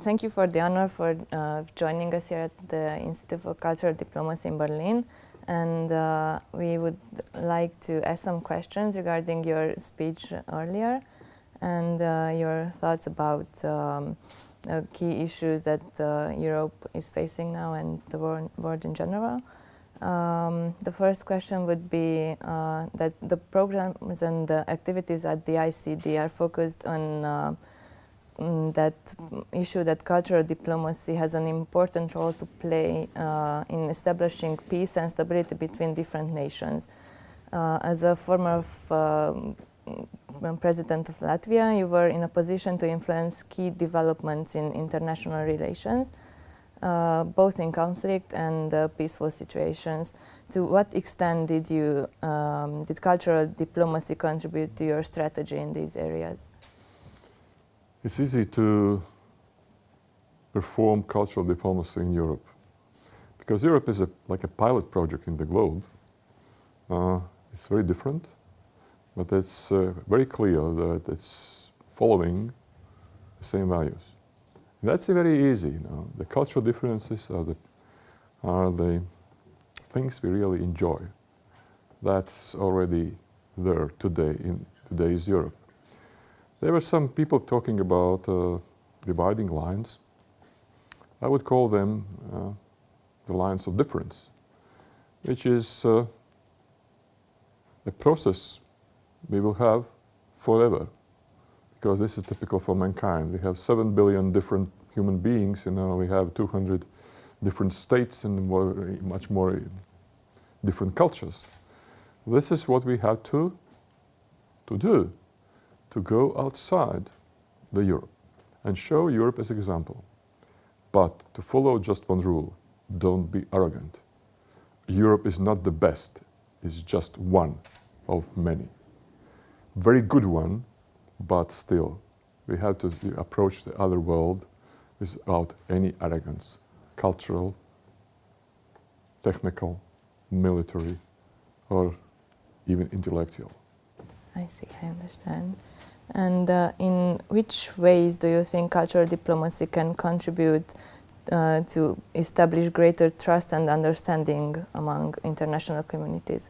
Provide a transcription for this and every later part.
thank you for the honor for joining us here at the Institute for Cultural Diplomacy in Berlin. And we would like to ask some questions regarding your speech earlier and your thoughts about key issues that Europe is facing now and the world in general. The first question would be that the programs and the activities at the ICD are focused on that issue that cultural diplomacy has an important role to play in establishing peace and stability between different nations. As a former president of Latvia, you were in a position to influence key developments in international relations, both in conflict and peaceful situations. To what extent did cultural diplomacy contribute to your strategy in these areas? It's easy to perform cultural diplomacy in Europe because Europe is like a pilot project in the globe. It's very different, but it's very clear that it's following the same values. And that's very easy. The cultural differences are the things we really enjoy. That's already there today in today's Europe. There were some people talking about dividing lines. I would call them the lines of difference, which is a process we will have forever, because this is typical for mankind. We have 7 billion different human beings, we have 200 different states and much more different cultures. This is what we have to do. To go outside the Europe and show Europe as an example. But to follow just one rule, don't be arrogant. Europe is not the best, it's just one of many. Very good one, but still, we have to approach the other world without any arrogance, cultural, technical, military, or even intellectual. I see, I understand. And in which ways do you think cultural diplomacy can contribute to establish greater trust and understanding among international communities?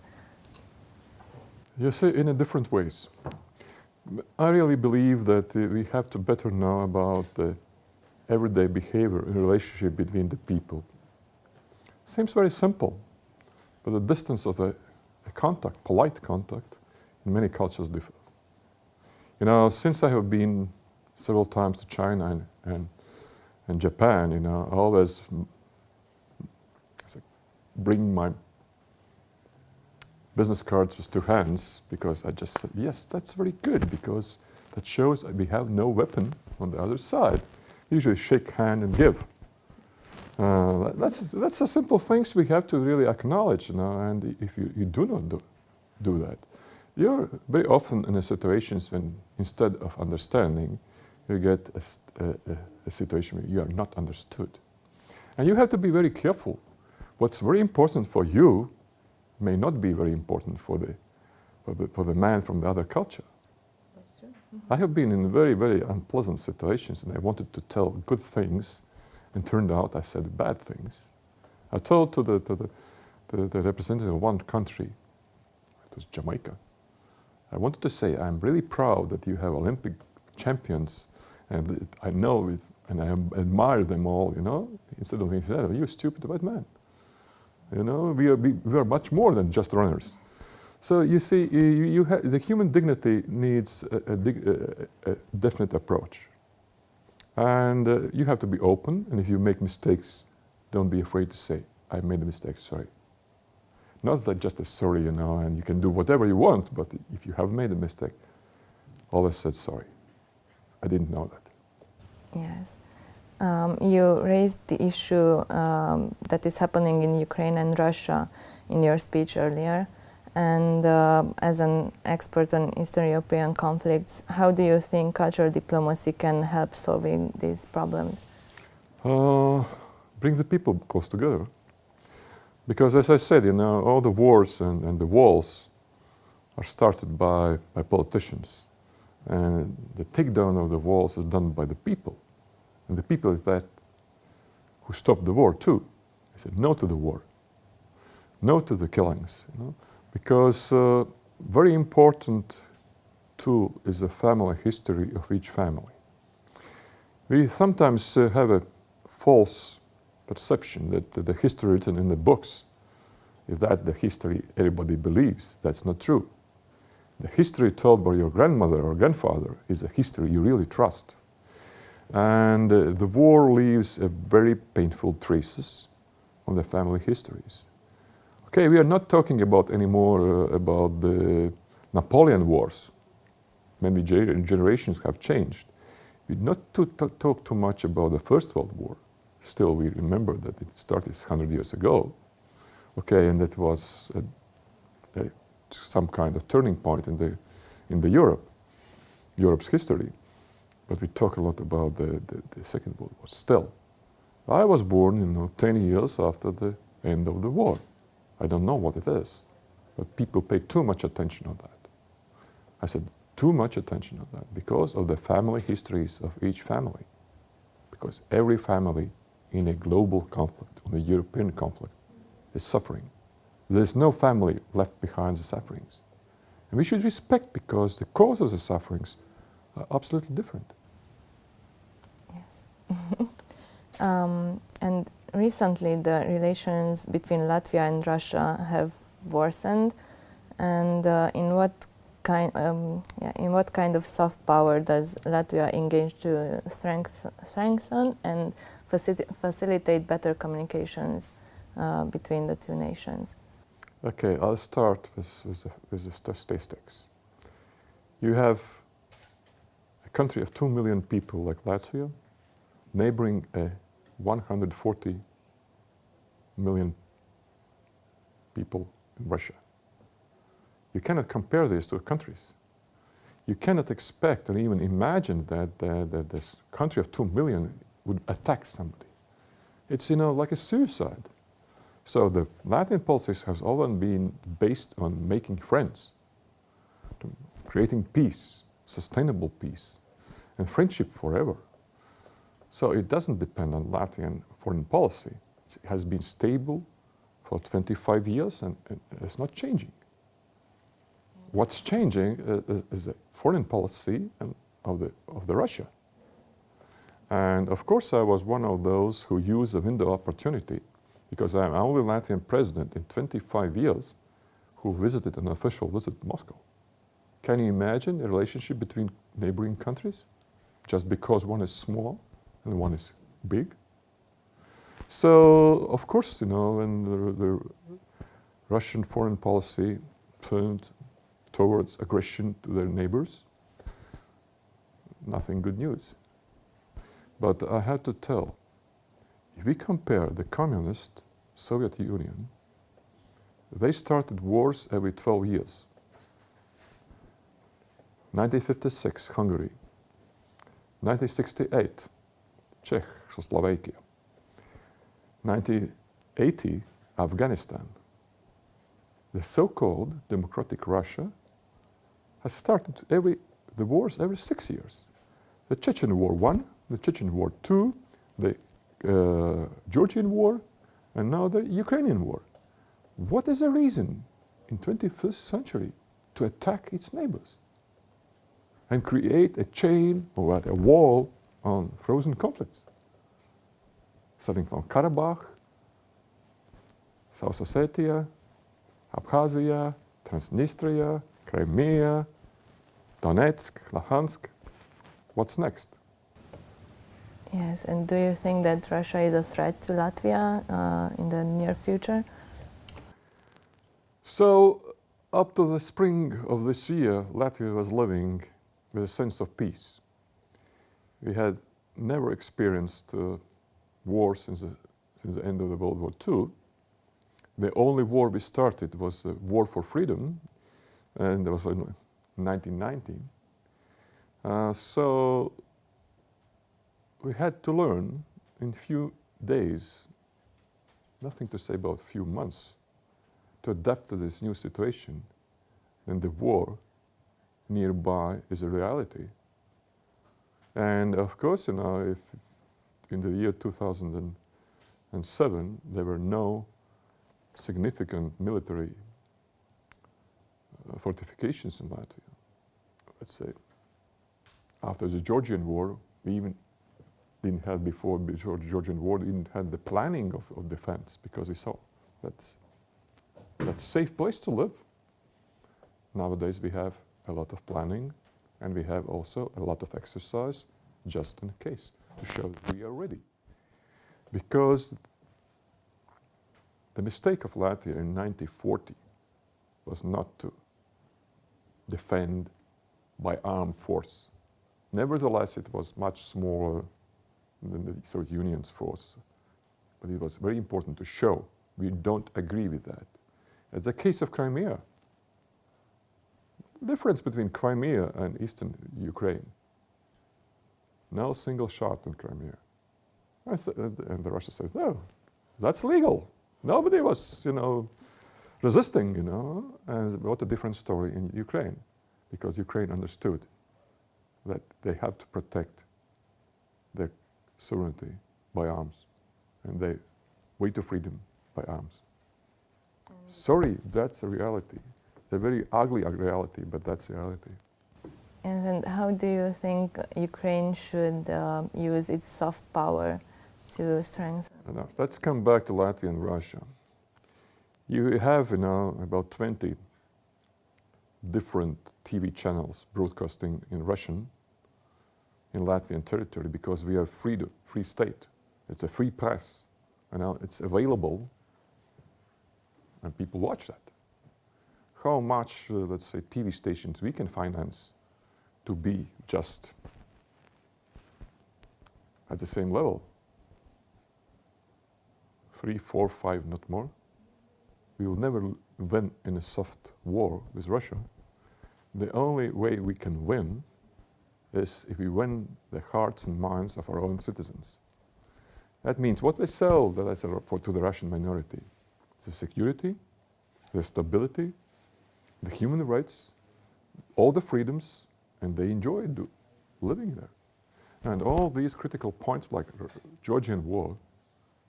You see, in different ways. I really believe that we have to better know about the everyday behavior and relationship between the people. Seems very simple, but the distance of a contact, polite contact, in many cultures differ. Since I have been several times to China and Japan, I always bring my business cards with 2 hands because I just said, yes, that's very good because that shows we have no weapon on the other side. Usually shake hand and give. That's the simple things we have to really acknowledge, and if you do not do that, you're very often in situations when instead of understanding, you get a situation where you are not understood. And you have to be very careful. What's very important for you may not be very important for the man from the other culture. That's true. Mm-hmm. I have been in very, very unpleasant situations and I wanted to tell good things and turned out I said bad things. I told to the representative of one country, it was Jamaica, I wanted to say, I'm really proud that you have Olympic champions, and I know it, and I admire them all, instead of thinking, oh, you're a stupid white man. We are much more than just runners. So you see, the human dignity needs a definite approach. And you have to be open, and if you make mistakes, don't be afraid to say, I made a mistake, sorry. Not that just a sorry, and you can do whatever you want, but if you have made a mistake, always said sorry. I didn't know that. Yes. You raised the issue that is happening in Ukraine and Russia in your speech earlier. And as an expert on Eastern European conflicts, how do you think cultural diplomacy can help solving these problems? Bring the people close together. Because as I said, all the wars and the walls are started by politicians. And the takedown of the walls is done by the people. And And the people that who stopped the war too, they said no to the war, no to the killings, you know, because very important tool is the family history of each family. We sometimes have a false perception that the history written in the books is that the history everybody believes. That's not true. The history told by your grandmother or grandfather is a history you really trust. And the war leaves a very painful traces on the family histories. Okay, we are not talking about anymore about the Napoleon Wars. Many generations have changed. We not talk too much about the First World War. Still, we remember that it started 100 years ago. Okay, and that was some kind of turning point in Europe's history. But we talk a lot about the Second World War. Still, I was born, 10 years after the end of the war. I don't know what it is, but people pay too much attention on that. I said too much attention on that because of the family histories of each family. Because every family in a global conflict, in a European conflict, is suffering. There is no family left behind the sufferings. And we should respect because the cause of the sufferings are absolutely different. Yes. And recently the relations between Latvia and Russia have worsened. And in what kind of soft power does Latvia engage to strengthen and facilitate better communications between the two nations? Okay, I'll start with the statistics. You have a country of 2 million people like Latvia, neighboring a 140 million people in Russia. You cannot compare these two countries. You cannot expect or even imagine that this country of 2 million would attack somebody. It's, like a suicide. So the Latvian policies has always been based on making friends, creating peace, sustainable peace, and friendship forever. So it doesn't depend on Latvian foreign policy. It has been stable for 25 years and it's not changing. What's changing is the foreign policy of the Russia. And of course I was one of those who used the window opportunity because I'm only Latvian president in 25 years who visited an official visit to Moscow. Can you imagine a relationship between neighboring countries just because one is small and one is big? So, of course, when the Russian foreign policy turned towards aggression to their neighbors, nothing good news. But I have to tell, if we compare the communist Soviet Union, they started wars every 12 years. 1956, Hungary. 1968, Czechoslovakia. 1980, Afghanistan. The so-called democratic Russia has started the wars every 6 years. The Chechen War 1, the Chechen War 2, the Georgian War, and now the Ukrainian War. What is the reason in 21st century to attack its neighbors and create a chain or a wall on frozen conflicts? Starting from Karabakh, South Ossetia, Abkhazia, Transnistria, Crimea, Donetsk, Luhansk. What's next? Yes, and do you think that Russia is a threat to Latvia in the near future? So, up to the spring of this year, Latvia was living with a sense of peace. We had never experienced war since the end of the World War II. The only war we started was a war for freedom, and it was in 1919. So we had to learn in few days, nothing to say about few months, to adapt to this new situation. And the war nearby is a reality. And of course, if in the year 2007, there were no significant military fortifications in Latvia. Let's say, after the Georgian War, we even didn't have before the Georgian War, we didn't have the planning of defense, because we saw that's a safe place to live. Nowadays we have a lot of planning, and we have also a lot of exercise just in case, to show that we are ready. Because the mistake of Latvia in 1940 was not to defend by armed force. Nevertheless, it was much smaller than the Soviet Union's force. But it was very important to show we don't agree with that. It's a case of Crimea. The difference between Crimea and eastern Ukraine. No single shot in Crimea. And the Russia says, no, that's legal. Nobody was, resisting, And what a different story in Ukraine. Because Ukraine understood that they have to protect their sovereignty by arms. And they way to freedom by arms. Sorry, that's a reality. A very ugly reality, but that's reality. And then how do you think Ukraine should use its soft power to strengthen? Now, let's come back to Latvia and Russia. You have, about 20 different TV channels broadcasting in Russian in Latvian territory, because we are free state. It's a free press, and it's available, and people watch that. How much, let's say, TV stations we can finance to be just at the same level? 3, 4, 5, not more. We will never win in a soft war with Russia. The only way we can win is if we win the hearts and minds of our own citizens. That means what we sell to the Russian minority, the security, the stability, the human rights, all the freedoms, and they enjoy living there. And all these critical points like Georgian war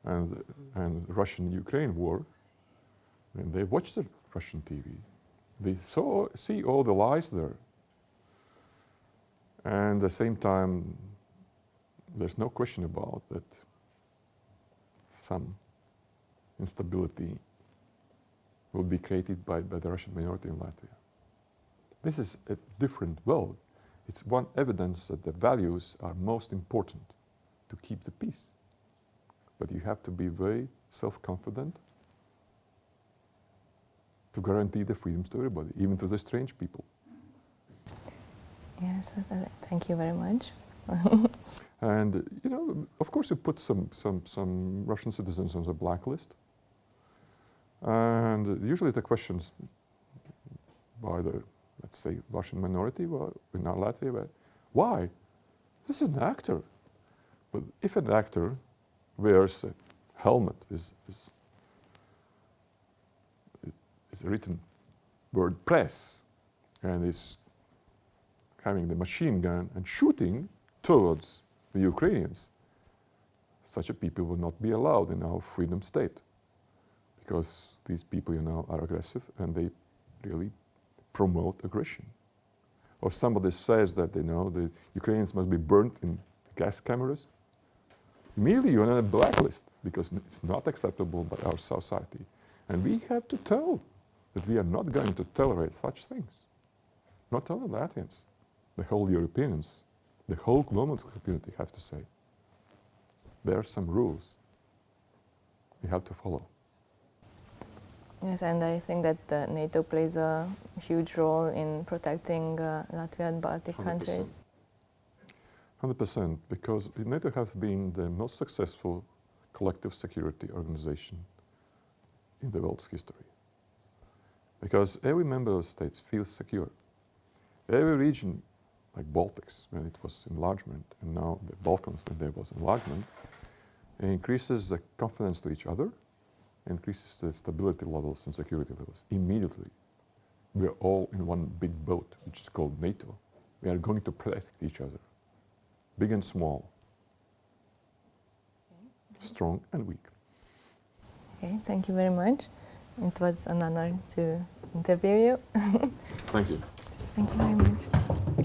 and Russian-Ukraine war, and they watch the Russian TV. They see all the lies there. And at the same time, there's no question about that some instability will be created by the Russian minority in Latvia. This is a different world. It's one evidence that the values are most important to keep the peace. But you have to be very self-confident to guarantee the freedoms to everybody, even to the strange people. Yes, thank you very much. And of course, you put some Russian citizens on the blacklist. And usually the questions by the, let's say, Russian minority in Latvia were, why? This is an actor. But if an actor wears a helmet with a written word press and is having the machine gun and shooting towards the Ukrainians, such a people will not be allowed in our freedom state, because these people, are aggressive and they really promote aggression. Or somebody says that, the Ukrainians must be burnt in gas cameras. Immediately you're on a blacklist, because it's not acceptable by our society. And we have to tell that we are not going to tolerate such things. Not only Latvians, the whole Europeans, the whole global community have to say, there are some rules we have to follow. Yes, and I think that NATO plays a huge role in protecting Latvia and Baltic 100%. countries. 100%, because NATO has been the most successful collective security organization in the world's history. Because every member of the states feels secure. Every region, like Baltics, when it was enlargement, and now the Balkans, when there was enlargement, it increases the confidence to each other, increases the stability levels and security levels. Immediately, we are all in one big boat, which is called NATO. We are going to protect each other, big and small. strong and weak. Okay, thank you very much. It was an honor to interview you. Thank you. Thank you very much.